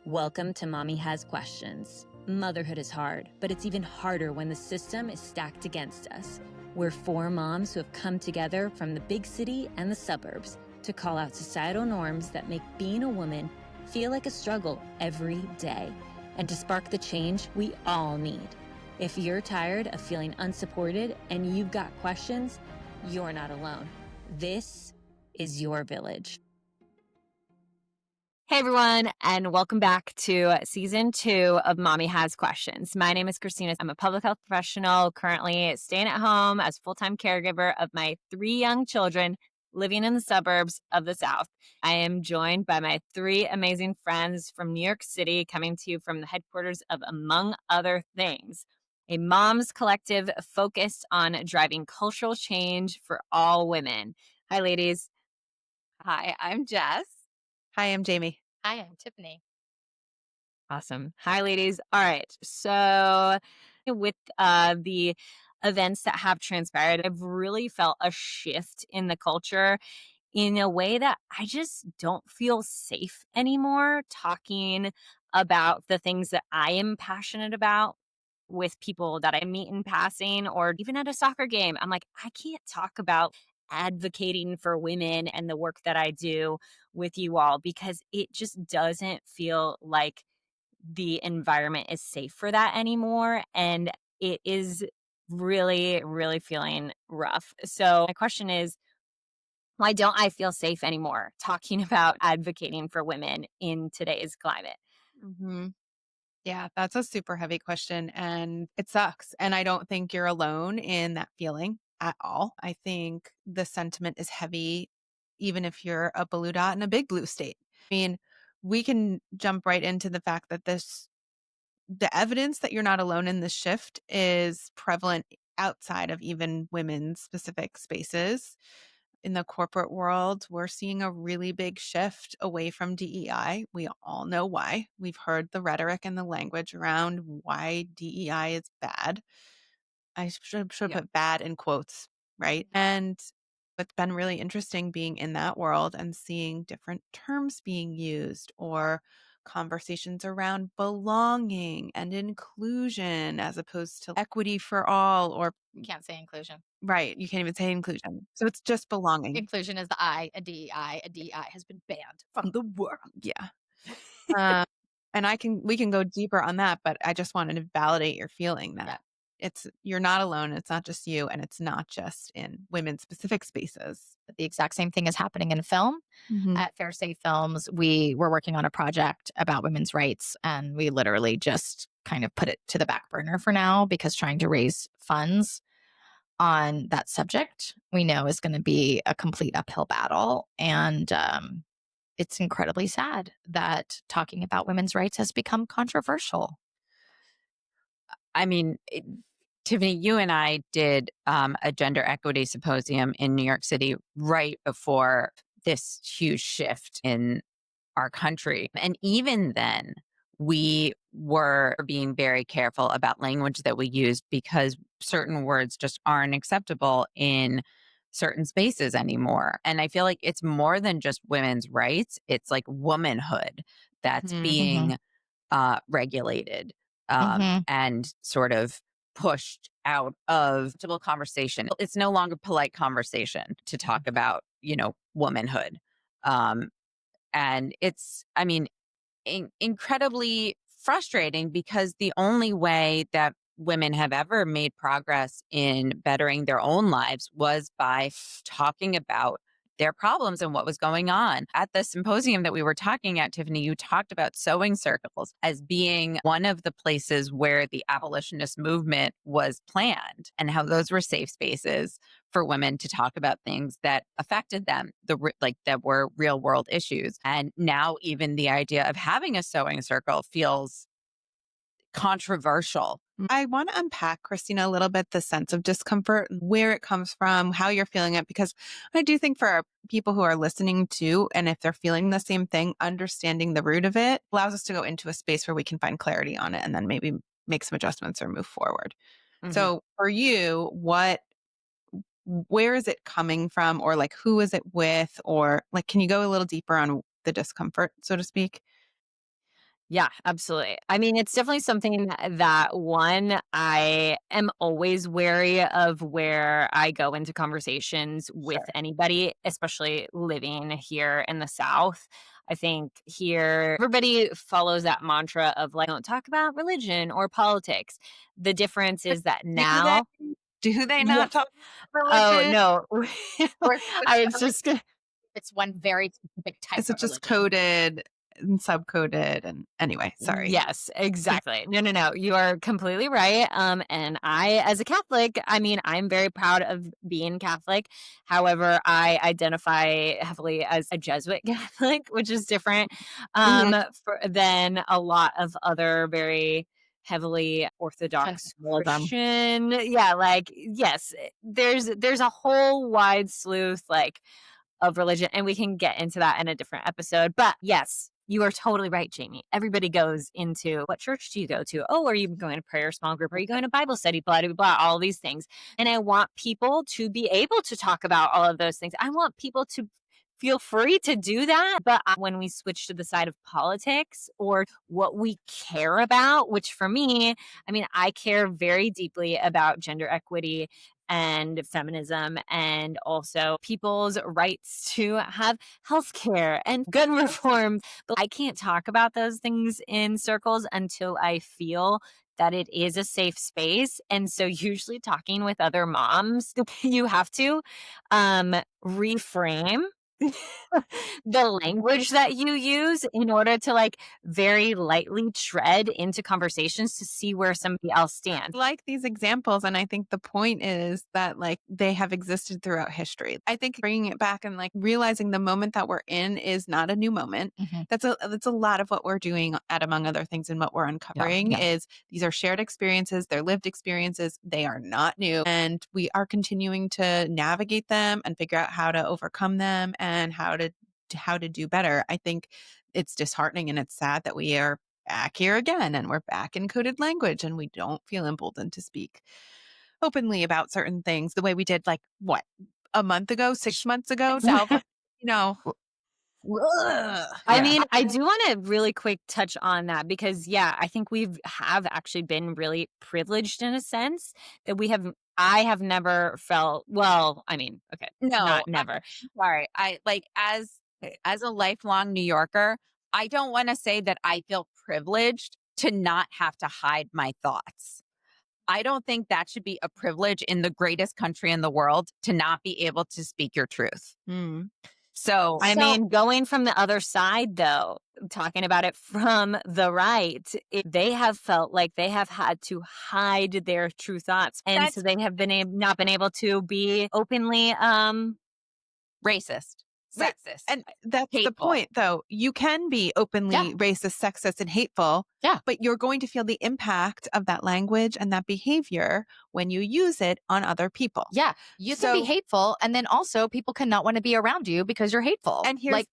Welcome to Mommy Has Questions. Motherhood is hard, but it's even harder when the system is stacked against us. We're four moms who have come together from the big city and the suburbs to call out societal norms that make being a woman feel like a struggle every day, and to spark the change we all need. If you're tired of feeling unsupported and you've got questions, you're not alone. This is your village. Hey everyone, and welcome back to season 2 of Mommy Has Questions. My name is Cristina. I'm a public health professional, currently staying at home as full-time caregiver of my 3 young children living in the suburbs of the South. I am joined by my 3 amazing friends from New York City, coming to you from the headquarters of Among Other Things, a moms collective focused on driving cultural change for all women. Hi, ladies. Hi, I'm Jess. Hi, I'm Jamie. Hi, I'm Tiffany. Awesome. Hi, ladies. All right. So with the events that have transpired, I've really felt a shift in the culture in a way that I just don't feel safe anymore talking about the things that I am passionate about with people that I meet in passing or even at a soccer game. I'm like, I can't talk about advocating for women and the work that I do with you all because it just doesn't feel like the environment is safe for that anymore. And it is really, really feeling rough. So my question is, why don't I feel safe anymore talking about advocating for women in today's climate? Mm-hmm. Yeah, that's a super heavy question and it sucks. And I don't think you're alone in that feeling at all. I think the sentiment is heavy, even if you're a blue dot in a big blue state. I mean, we can jump right into the fact that the evidence that you're not alone in this shift is prevalent outside of even women's specific spaces. In the corporate world, we're seeing a really big shift away from DEI. We all know why. We've heard the rhetoric and the language around why DEI is bad. I should put bad in quotes, right? And it's been really interesting being in that world and seeing different terms being used or conversations around belonging and inclusion as opposed to equity for all or You can't say inclusion. right. You can't even say inclusion. So it's just belonging. Inclusion is the I, a DEI. A DEI has been banned from the world. Yeah. And we can go deeper on that, but I just wanted to validate your feeling that you're not alone. It's not just you, and it's not just in women's specific spaces. The exact same thing is happening in film. Mm-hmm. At Fair Safe Films, we were working on a project about women's rights, and we literally just kind of put it to the back burner for now because trying to raise funds on that subject we know is going to be a complete uphill battle. And it's incredibly sad that talking about women's rights has become controversial. I mean, Tiffany, you and I did a gender equity symposium in New York City right before this huge shift in our country. And even then, we were being very careful about language that we used because certain words just aren't acceptable in certain spaces anymore. And I feel like it's more than just women's rights. It's like womanhood that's being regulated and sort of pushed out of civil conversation. It's no longer polite conversation to talk about, womanhood. And it's, I mean, incredibly frustrating because the only way that women have ever made progress in bettering their own lives was by talking about their problems and what was going on. At the symposium that we were talking at, Tiffany, you talked about sewing circles as being one of the places where the abolitionist movement was planned and how those were safe spaces for women to talk about things that affected them, that were real world issues. And now even the idea of having a sewing circle feels controversial. I want to unpack, Cristina, a little bit the sense of discomfort, where it comes from, how you're feeling it, because I do think for people who are listening to, and if they're feeling the same thing, understanding the root of it allows us to go into a space where we can find clarity on it and then maybe make some adjustments or move forward. Mm-hmm. So for you, where is it coming from, or like who is it with, or like can you go a little deeper on the discomfort, so to speak? Yeah, absolutely. I mean, it's definitely something that one, I am always wary of where I go into conversations with Sure. anybody, especially living here in the South. I think here everybody follows that mantra of like, don't talk about religion or politics. The difference But is that do they? now, Do they not yes. talk about Oh, religion? no. Or it's I was just gonna it's one very specific type Is it of just religion. coded and subcoded? And anyway, sorry. Yes, exactly. No, no, no. You are completely right. And I, as a Catholic, I mean, I'm very proud of being Catholic. However, I identify heavily as a Jesuit Catholic, which is different Mhm. than a lot of other very heavily Orthodox Fundamentalism. Christian. Yeah, like yes, there's a whole wide slew like of religion, and we can get into that in a different episode. But yes, you are totally right, Jamie. Everybody goes into what church do you go to? Oh, are you going to prayer small group? Are you going to Bible study? Blah, blah, blah, all these things. And I want people to be able to talk about all of those things. I want people to feel free to do that. But when we switch to the side of politics or what we care about, which for me, I mean, I care very deeply about gender equity and feminism and also people's rights to have health care and gun reform. But I can't talk about those things in circles until I feel that it is a safe space. And so usually talking with other moms, you have to reframe the language that you use in order to like very lightly tread into conversations to see where somebody else stands. Like these examples, and I think the point is that like they have existed throughout history. I think bringing it back and like realizing the moment that we're in is not a new moment. Mhm. That's a lot of what we're doing at Among Other Things, and what we're uncovering Yeah. is these are shared experiences, they're lived experiences, they are not new, and we are continuing to navigate them and figure out how to overcome them and how to do better. I think it's disheartening and it's sad that we are back here again and we're back in coded language and we don't feel emboldened to speak openly about certain things the way we did like what, a month ago, 6 months ago, 12 months, you know. Ugh. I Yeah. mean, I do want to really quick touch on that because, yeah, I think we have actually been really privileged in a sense that I have never felt, well, I mean, okay, No, not never. I'm sorry. I like as a lifelong New Yorker, I don't want to say that I feel privileged to not have to hide my thoughts. I don't think that should be a privilege in the greatest country in the world to not be able to speak your truth. Mm. So, I So mean, going from the other side, though, talking about it from the right, they have felt like they have had to hide their true thoughts. And so that's they have not been able to be openly, racist, Right. sexist, And that's the hateful. point, though. You can be yeah, openly racist, sexist, and hateful, yeah, but you're going to feel the impact of that language and that behavior when you use it on other people. yeah. You can be So, hateful, and then also people cannot want to be around you because you're hateful. and Like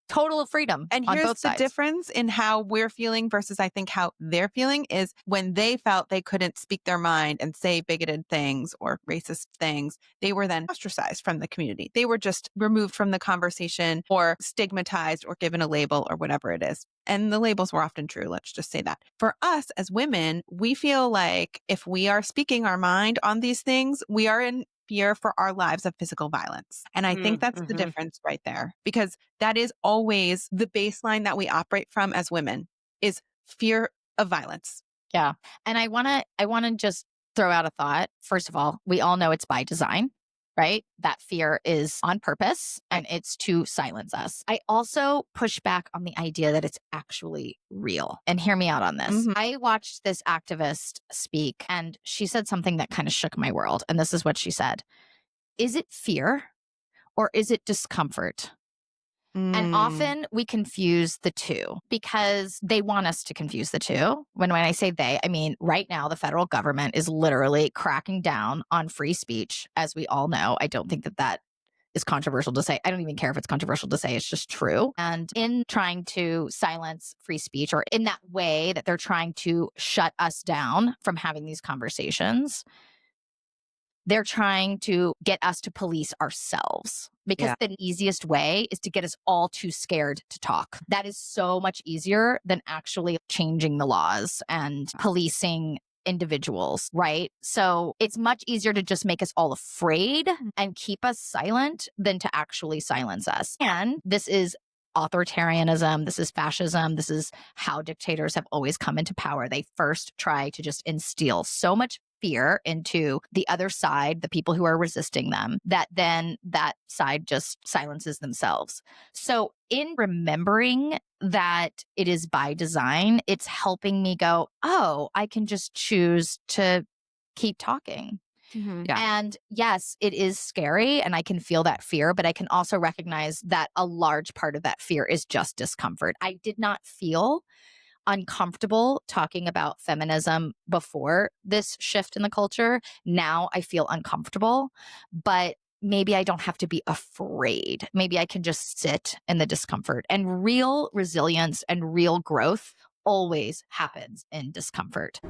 total freedom And on here's both the sides. difference in how we're feeling versus I think how they're feeling is when they felt they couldn't speak their mind and say bigoted things or racist things, they were then ostracized from the community. They were just removed from the conversation or stigmatized or given a label or whatever it is. And the labels were often true. Let's just say that. For us as women, we feel like if we are speaking our mind on these things, we are in fear for our lives of physical violence. And I think that's the mm-hmm. difference right there, because that is always the baseline that we operate from as women is fear of violence. Yeah. And I want to just throw out a thought. First of all, we all know it's by design, right? That fear is on purpose and it's to silence us. I also push back on the idea that it's actually real. And hear me out on this. Mhm. I watched this activist speak and she said something that kind of shook my world. And this is what she said. Is it fear or is it discomfort? And Mm. often we confuse the two because they want us to confuse the two. When I say they, I mean, right now, the federal government is literally cracking down on free speech, as we all know. I don't think that that is controversial to say. I don't even care if it's controversial to say. It's just true. And in trying to silence free speech, or in that way that they're trying to shut us down from having these conversations, They're trying to get us to police ourselves because the easiest way is to get us all too scared to talk. That is so much easier than actually changing the laws and policing individuals, right? So it's much easier to just make us all afraid and keep us silent than to actually silence us. And this is authoritarianism. This is fascism. This is how dictators have always come into power. They first try to just instill so much fear into the other side, the people who are resisting them, that then that side just silences themselves. So in remembering that it is by design, it's helping me go, oh, I can just choose to keep talking. Yeah. And yes, it is scary and I can feel that fear, but I can also recognize that a large part of that fear is just discomfort. I did not feel uncomfortable talking about feminism before this shift in the culture. Now I feel uncomfortable, but maybe I don't have to be afraid. Maybe I can just sit in the discomfort. And real resilience and real growth always happens in discomfort.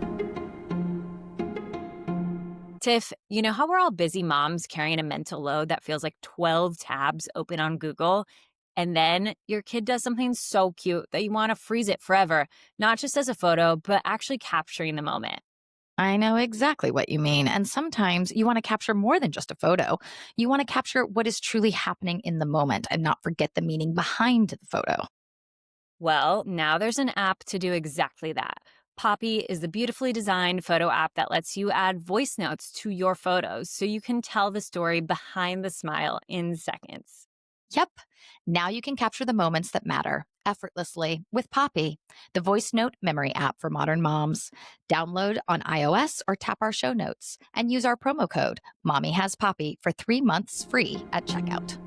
Tiff, you know how we're all busy moms carrying a mental load that feels like 12 tabs open on Google? And then your kid does something so cute that you want to freeze it forever, not just as a photo, but actually capturing the moment. I know exactly what you mean. And sometimes you want to capture more than just a photo. You want to capture what is truly happening in the moment and not forget the meaning behind the photo. Well, now there's an app to do exactly that. Poppy is the beautifully designed photo app that lets you add voice notes to your photos so you can tell the story behind the smile in seconds. Yep. Now you can capture the moments that matter effortlessly with Poppy, the voice note memory app for modern moms. Download on iOS or tap our show notes and use our promo code Mommy Has Poppy for 3 months free at checkout.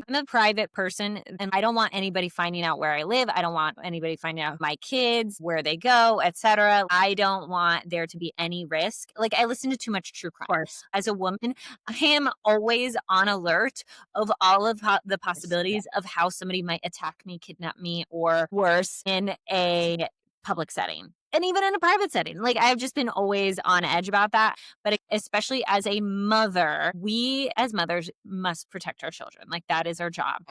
I'm a private person and I don't want anybody finding out where I live. I don't want anybody finding out my kids, where they go, etc. I don't want there to be any risk. Like, I listen to too much true crime. Of course. As a woman, I am always on alert of all of the possibilities of how somebody might attack me, kidnap me, or worse, in a public setting. And even in a private setting. Like, I've just been always on edge about that. But especially as a mother, we as mothers must protect our children. Like, that is our job.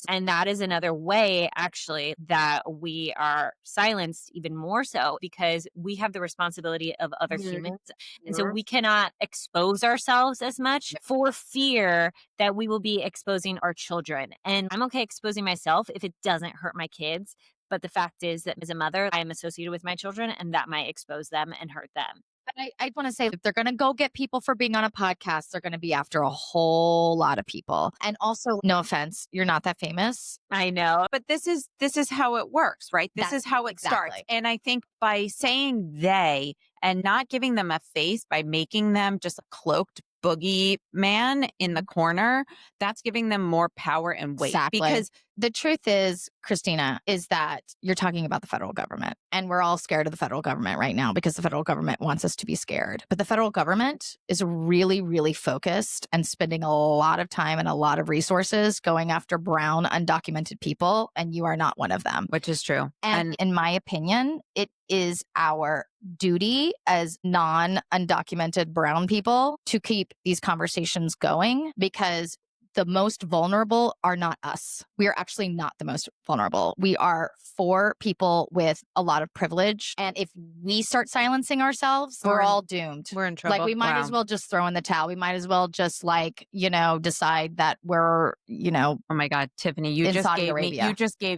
And that is another way, actually, that we are silenced even more so because we have the responsibility of other humans. And so we cannot expose ourselves as much for fear that we will be exposing our children. And I'm okay exposing myself if it doesn't hurt my kids. But the fact is that as a mother, I am associated with my children and that might expose them and hurt them. But I want to say, if they're going to go get people for being on a podcast, they're going to be after a whole lot of people. And also, no offense, you're not that famous. I know. But this is how it works, right? This is how it starts. And I think by saying they and not giving them a face, by making them just a cloaked boogie man in the corner, that's giving them more power and weight. Exactly. Because the truth is, Cristina, is that you're talking about the federal government. And we're all scared of the federal government right now because the federal government wants us to be scared. But the federal government is really, really focused and spending a lot of time and a lot of resources going after brown, undocumented people. And you are not one of them. which is true. And in my opinion, it is our duty as non-undocumented brown people to keep these conversations going because the most vulnerable are not us. We are actually not the most vulnerable. We are for people with a lot of privilege. And if we start silencing ourselves, we're all doomed. We're in trouble. Like, we might as well just throw in the towel. We might as well just, like, decide that we're, oh my God, Tiffany, you in just Saudi gave Arabia. me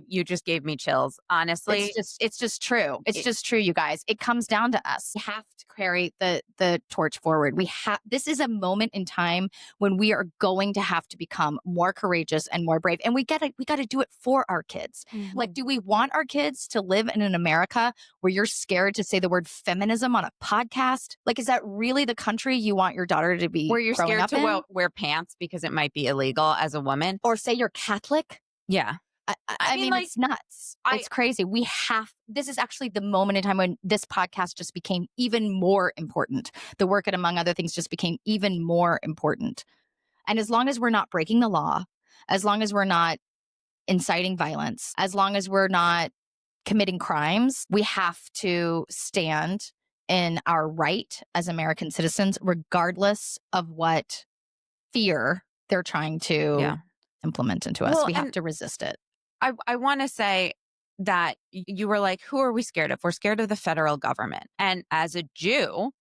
you just gave me chills. Honestly, it's just true. It's just true, you guys. It comes down to us. We have to carry the torch forward. This is a moment in time when we are going to have to become more courageous and more brave. And we got to do it for our kids. Mhm. Like, do we want our kids to live in an America where you're scared to say the word feminism on a podcast? Like, is that really the country you want your daughter to be where you're growing scared up to in? wear pants because it might be illegal as a woman. Or say you're Catholic? Yeah. I mean, like, it's nuts. It's crazy. This is actually the moment in time when this podcast just became even more important. The work, and among other things, just became even more important. And as long as we're not breaking the law, as long as we're not inciting violence, as long as we're not committing crimes, we have to stand in our right as American citizens, regardless of what fear they're trying to implement into us. Well, We have and to resist it. I want to say that you were like, who are we scared of? We're scared of the federal government. And as a Jew,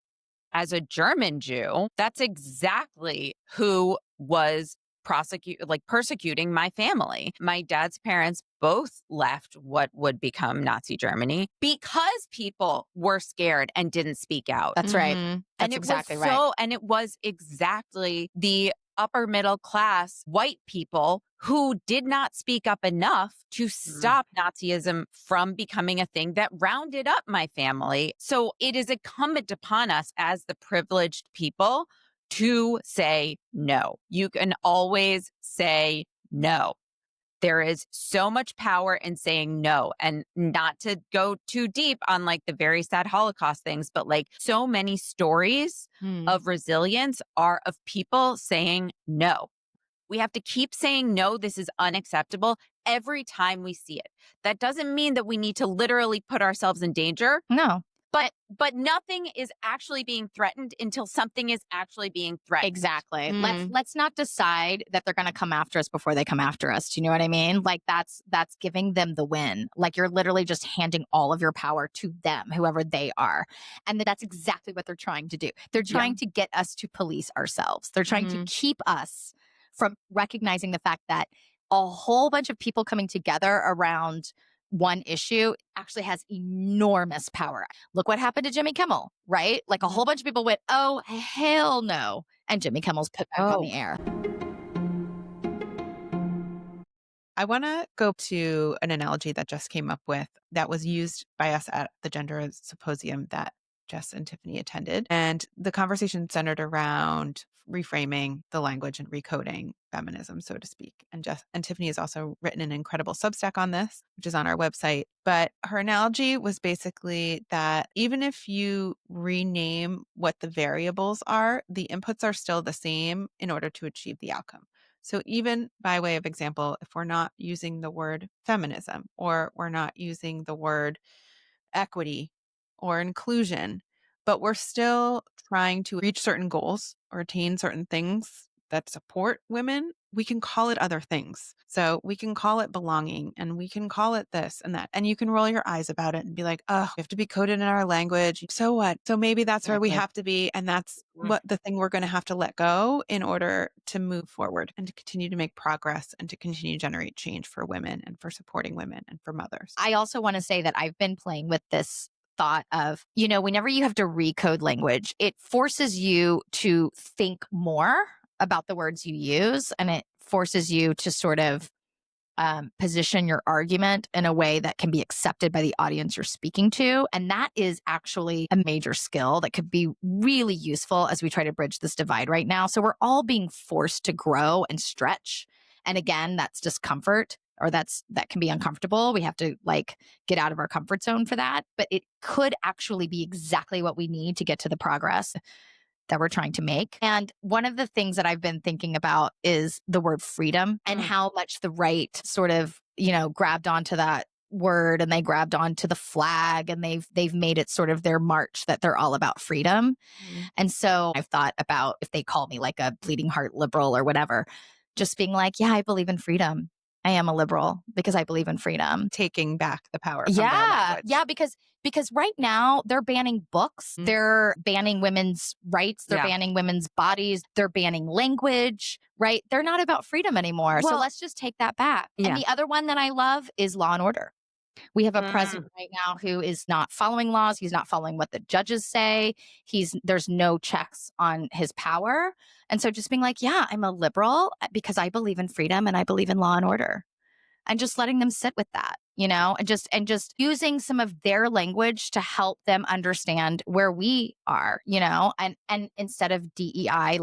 as a German Jew, that's exactly who was persecuting my family. My dad's parents both left what would become Nazi Germany because people were scared and didn't speak out. That's right. Mhm. That's exactly right. And it was exactly the upper middle class white people who did not speak up enough to stop Nazism from becoming a thing that rounded up my family. So it is incumbent upon us as the privileged people to say no. You can always say no. There is so much power in saying no, and not to go too deep on like the very sad Holocaust things, but like so many stories of resilience are of people saying no. We have to keep saying no, this is unacceptable every time we see it. That doesn't mean that we need to literally put ourselves in danger. No. But nothing is actually being threatened until something is actually being threatened. Exactly. Let's not decide that they're going to come after us before they come after us. Do you know what I mean? Like that's giving them the win. Like you're literally just handing all of your power to them, whoever they are. And that's exactly what they're trying to do. They're trying to get us to police ourselves. They're trying to keep us from recognizing the fact that a whole bunch of people coming together around one issue actually has enormous power. Look what happened to Jimmy Kimmel, right? Like a whole bunch of people went, oh, hell no. And Jimmy Kimmel's put back on the air. I want to go to an analogy that Jess came up with that was used by us at the gender symposium that Jess and Tiffany attended. And the conversation centered around reframing the language and recoding feminism, so to speak. And Jess and Tiffany has also written an incredible Substack on this, which is on our website. But her analogy was basically that even if you rename what the variables are, the inputs are still the same in order to achieve the outcome. So even by way of example, if we're not using the word feminism, or we're not using the word equity or inclusion, but we're still trying to reach certain goals or attain certain things that support women, we can call it other things. So we can call it belonging, and we can call it this and that. And you can roll your eyes about it and be like, oh, we have to be coded in our language. So what? So maybe that's where we have to be. And that's what the thing we're going to have to let go in order to move forward and to continue to make progress and to continue to generate change for women and for supporting women and for mothers. I also want to say that I've been playing with this thought of, whenever you have to recode language, it forces you to think more about the words you use, and it forces you to sort of position your argument in a way that can be accepted by the audience you're speaking to. And that is actually a major skill that could be really useful as we try to bridge this divide right now. So we're all being forced to grow and stretch. And again, that's discomfort, or that can be uncomfortable. We have to get out of our comfort zone for that. But it could actually be exactly what we need to get to the progress that we're trying to make. And one of the things that I've been thinking about is the word freedom, and how much the right sort of, grabbed onto that word, and they grabbed onto the flag, and they've made it sort of their march that they're all about freedom. And so I've thought about, if they call me like a bleeding heart liberal or whatever, just being like, yeah, I believe in freedom. I am a liberal because I believe in freedom. Taking back the power from their language. Yeah, because right now they're banning books, they're banning women's rights, they're banning women's bodies, they're banning language, right? They're not about freedom anymore. So let's just take that back. And the other one that I love is law and order. We have a president right now who is not following laws. He's not following what the judges say. There's no checks on his power. And so just being like, yeah, I'm a liberal because I believe in freedom and I believe in law and order. And just letting them sit with that, and just using some of their language to help them understand where we are, and instead of DEI,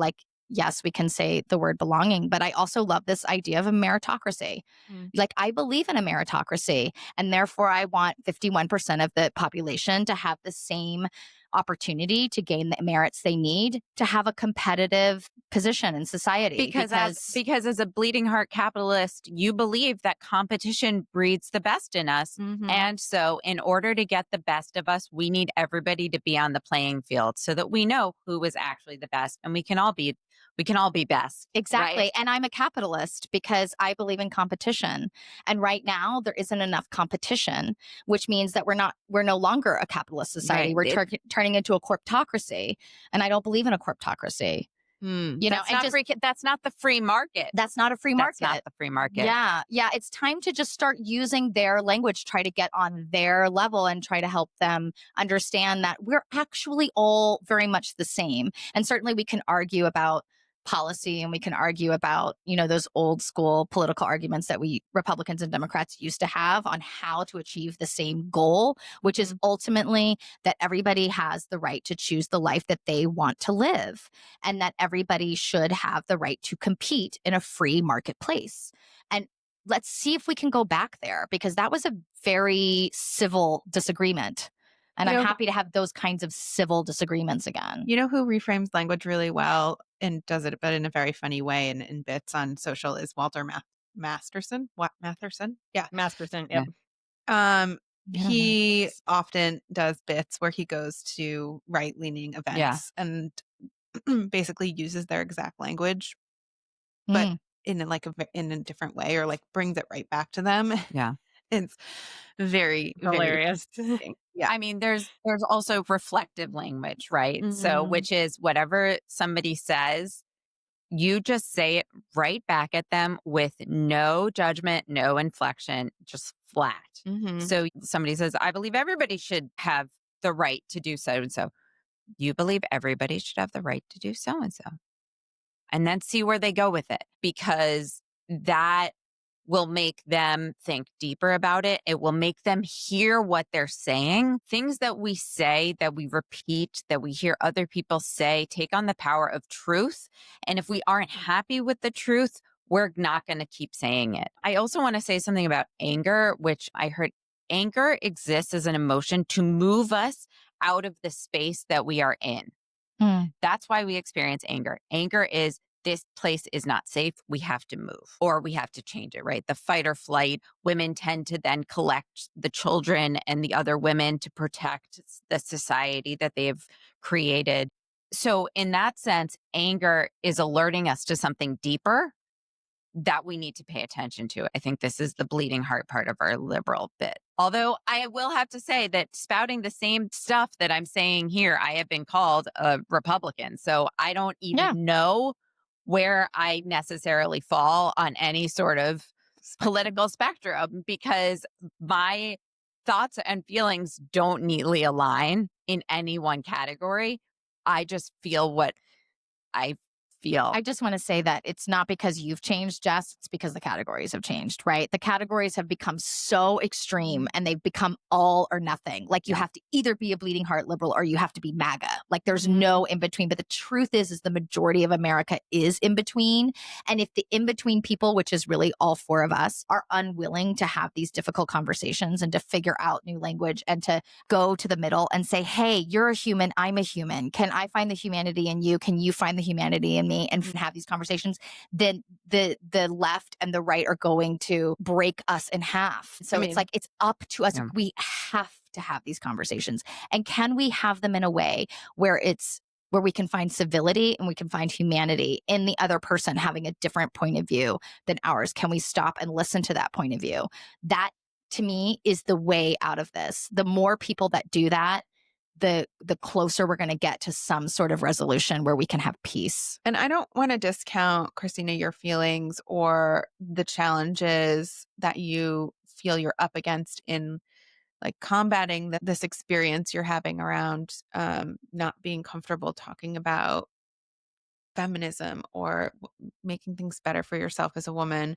yes, we can say the word belonging, but I also love this idea of a meritocracy. I believe in a meritocracy, and therefore I want 51% of the population to have the same opportunity to gain the merits they need to have a competitive position in society. Because as a bleeding heart capitalist, you believe that competition breeds the best in us. Mhm. And so in order to get the best of us, we need everybody to be on the playing field so that we know who is actually the best, and we can all be best. Exactly. Right? And I'm a capitalist because I believe in competition. And right now there isn't enough competition, which means that we're no longer a capitalist society. Right. We're turning into a corptocracy. And I don't believe in a corptocracy. You know, That's not the free market. That's not a free market. That's not the free market. Yeah. Yeah. It's time to just start using their language, try to get on their level and try to help them understand that we're actually all very much the same. And certainly we can argue about policy and we can argue about, you know, those old school political arguments that we Republicans and Democrats used to have on how to achieve the same goal, which is ultimately that everybody has the right to choose the life that they want to live and that everybody should have the right to compete in a free marketplace. And let's see if we can go back there, because that was a very civil disagreement. And I'm happy to have those kinds of civil disagreements again. You know who reframes language really well and does it, but in a very funny way and in bits on social, is Walter Masterson. Matherson? Yeah. Masterson. Yep. He often does bits where he goes to right-leaning events and basically uses their exact language, but in a different way, or like brings it right back to them. Yeah. It's very Hilarious. Yeah. I mean, there's also reflective language, right? So, which is whatever somebody says, you just say it right back at them with no judgment, no inflection, just flat. So somebody says, I believe everybody should have the right to do so and so. You believe everybody should have the right to do so and so. And then see where they go with it, because that will make them think deeper about it. It will make them hear what they're saying. Things that we say, that we repeat, that we hear other people say, take on the power of truth. And if we aren't happy with the truth, we're not going to keep saying it. I also want to say something about anger, which I heard. Anger exists as an emotion to move us out of the space that we are in. That's why we experience anger. Anger is, this place is not safe. We have to move, or we have to change it, right? The fight or flight. Women tend to then collect the children and the other women to protect the society that they've created. So in that sense, anger is alerting us to something deeper that we need to pay attention to. I think this is the bleeding heart part of our liberal bit. Although I will have to say that spouting the same stuff that I'm saying here, I have been called a Republican. So I don't even know where I necessarily fall on any sort of political spectrum, because my thoughts and feelings don't neatly align in any one category. I just feel what I feel. I just want to say that it's not because you've changed, Jess. It's because the categories have changed, right? The categories have become so extreme and they've become all or nothing. Like you have to either be a bleeding heart liberal or you have to be MAGA. Like there's no in between. But the truth is the majority of America is in between. And if the in between people, which is really all four of us, are unwilling to have these difficult conversations and to figure out new language and to go to the middle and say, hey, you're a human, I'm a human. Can I find the humanity in you? Can you find the humanity in me? And have these conversations, then the left and the right are going to break us in half. So it's like, it's up to us. Yeah. We have to have these conversations. And can we have them in a way where we can find civility and we can find humanity in the other person having a different point of view than ours? Can we stop and listen to that point of view? That, to me, is the way out of this. The more people that do that, the closer we're going to get to some sort of resolution where we can have peace. And I don't want to discount, Cristina, your feelings or the challenges that you feel you're up against in like combating this experience you're having around not being comfortable talking about feminism or making things better for yourself as a woman.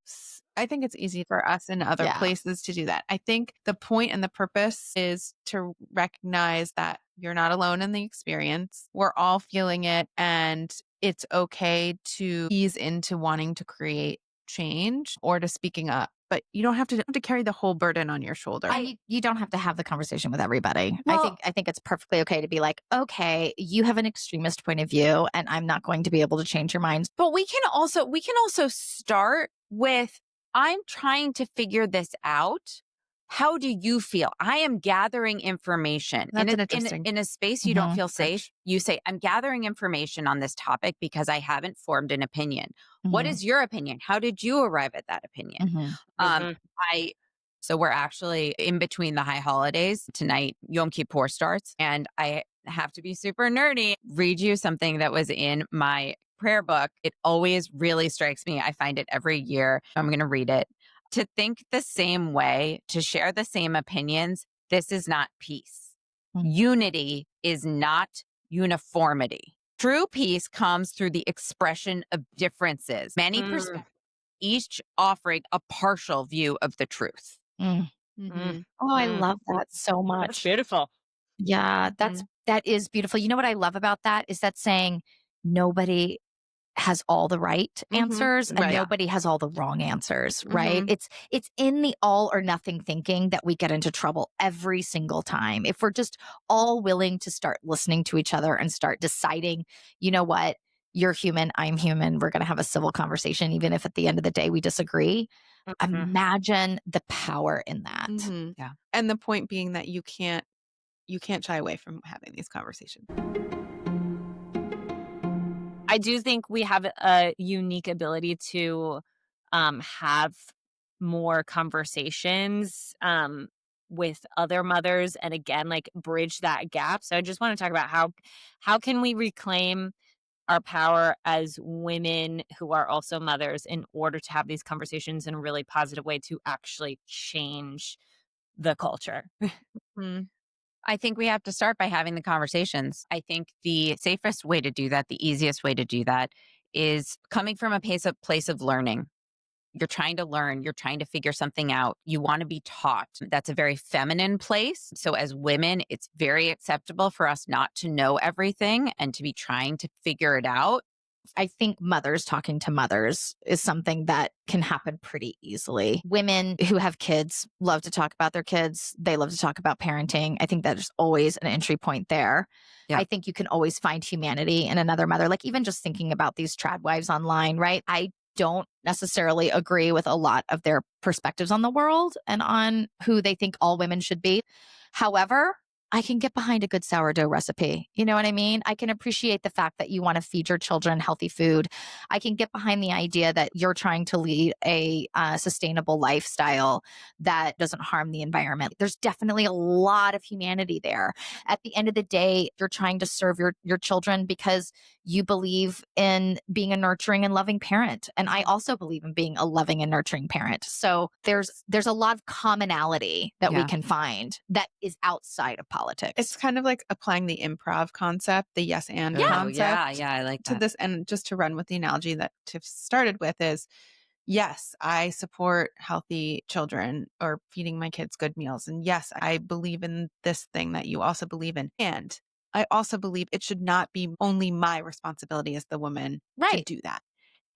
I think it's easy for us in other places to do that. I think the point and the purpose is to recognize that you're not alone in the experience. We're all feeling it, and it's okay to ease into wanting to create change or to speaking up but you don't have to carry the whole burden on your shoulder. You don't have to have the conversation with everybody. Well- I think it's perfectly okay to be like, okay, you have an extremist point of view, and I'm not going to be able to change your minds. But we can also start with, I'm trying to figure this out. How do you feel? I am gathering information. That's in interesting. in a space you don't Mhm. feel safe, you say, I'm gathering information on this topic because I haven't formed an opinion. What Mhm. is your opinion? How did you arrive at that opinion? Mhm. Um, I so we're actually in between the high holidays tonight. Yom Kippur starts, and I have to be super nerdy. Read you something that was in my prayer book. It always really strikes me. I find it every year. I'm going to read it. To think the same way, to share the same opinions, this is not peace. Mm. Unity is not uniformity. True peace comes through the expression of differences, many perspectives, each offering a partial view of the truth. Mm. Mhm. Oh, I love that so That's much. beautiful. Yeah, that is beautiful. You know what I love about that is that saying nobody has all the right answers and Right. nobody has all the wrong answers, right? Mhm. It's in the all or nothing thinking that we get into trouble every single time. If we're just all willing to start listening to each other and start deciding, you know what, you're human, I'm human, we're going to have a civil conversation even if at the end of the day we disagree. Imagine the power in that. Mhm. Yeah. And the point being that you can't shy away from having these conversations. I do think we have a unique ability to have more conversations with other mothers, and again, like, bridge that gap. So I just want to talk about how can we reclaim our power as women who are also mothers in order to have these conversations in a really positive way to actually change the culture. Mm. I think we have to start by having the conversations. I think the safest way to do that, the easiest way to do that, is coming from a place of learning. You're trying to learn, you're trying to figure something out. You want to be taught. That's a very feminine place. So, as women, it's very acceptable for us not to know everything and to be trying to figure it out. I think mothers talking to mothers is something that can happen pretty easily. Women who have kids love to talk about their kids. They love to talk about parenting. I think there's always an entry point there. Yeah. I think you can always find humanity in another mother. Like even just thinking about these trad wives online, right? I don't necessarily agree with a lot of their perspectives on the world and on who they think all women should be. However, I can get behind a good sourdough recipe. You know what I mean? I can appreciate the fact that you want to feed your children healthy food. I can get behind the idea that you're trying to lead a sustainable lifestyle that doesn't harm the environment. There's definitely a lot of humanity there. At the end of the day, you're trying to serve your children because you believe in being a nurturing and loving parent. And I also believe in being a loving and nurturing parent. So there's a lot of commonality that we Yeah. can find that is outside of politics. It's kind of like applying the improv concept, the yes and Oh, concept yeah, I like to that. this. And just to run with the analogy that Tiff started with is, yes, I support healthy children or feeding my kids good meals. And yes, I believe in this thing that you also believe in. And I also believe it should not be only my responsibility as the woman to Right. do that.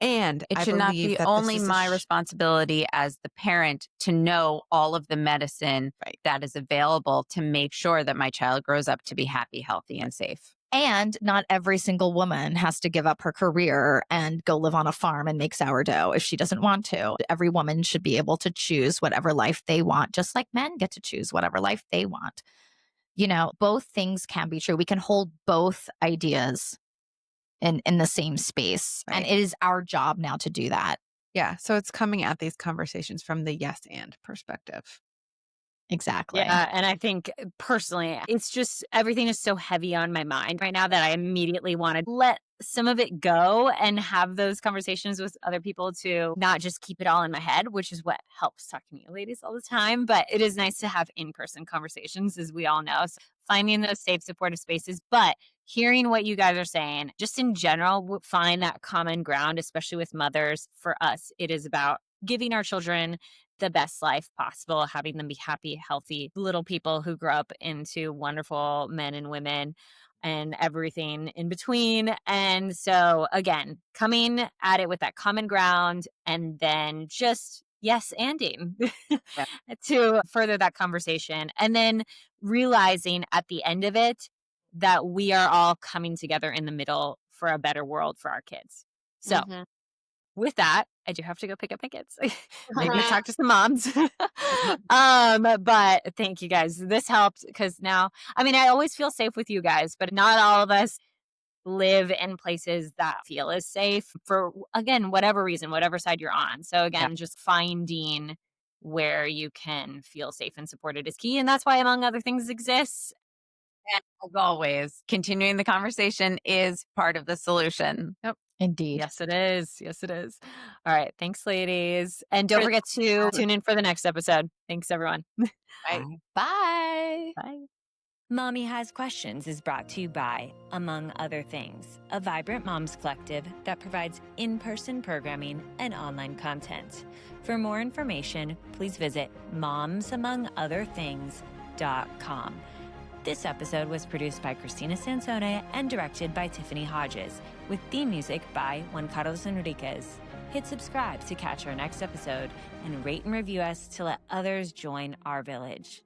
And It I should not believe be that only this is my responsibility as the parent to know all of the medicine Right. that is available to make sure that my child grows up to be happy, healthy, and safe. And not every single woman has to give up her career and go live on a farm and make sourdough if she doesn't want to. Every woman should be able to choose whatever life they want, just like men get to choose whatever life they want. You know, both things can be true. We can hold both ideas in the same space. And Right. it is our job now to do that. Yeah. So it's coming at these conversations from the yes and perspective. Exactly. Yeah, and I think personally, it's just everything is so heavy on my mind right now that I immediately want to let some of it go and have those conversations with other people to not just keep it all in my head, which is what helps talking to you ladies all the time. But it is nice to have in-person conversations, as we all know. So finding those safe, supportive spaces, but hearing what you guys are saying, just in general, find that common ground, especially with mothers. For us, it is about giving our children the best life possible, having them be happy, healthy little people who grow up into wonderful men and women and everything in between. And so, again, coming at it with that common ground and then just yes anding Yeah. to further that conversation. And then realizing at the end of it that we are all coming together in the middle for a better world for our kids. So Mhm. with that, I do have to go pick up my kids. Maybe talk to some moms. But thank you guys. This helped because now, I mean, I always feel safe with you guys, but not all of us live in places that feel as safe for, again, whatever reason, whatever side you're on. So Yeah. again, just finding where you can feel safe and supported is key. And that's why, among other things, exists. And as always, continuing the conversation is part of the solution. Indeed. Yes, it is. Yes, it is. All right. Thanks, ladies. And don't forget to Yeah. tune in for the next episode. Thanks, everyone. Bye. Bye. Bye. Mommy Has Questions is brought to you by, among other things, a vibrant moms collective that provides in-person programming and online content. For more information, please visit momsamongotherthings.com. This episode was produced by Cristina Sansone and directed by Tiffany Hodges, with theme music by Juan Carlos Enriquez. Hit subscribe to catch our next episode and rate and review us to let others join our village.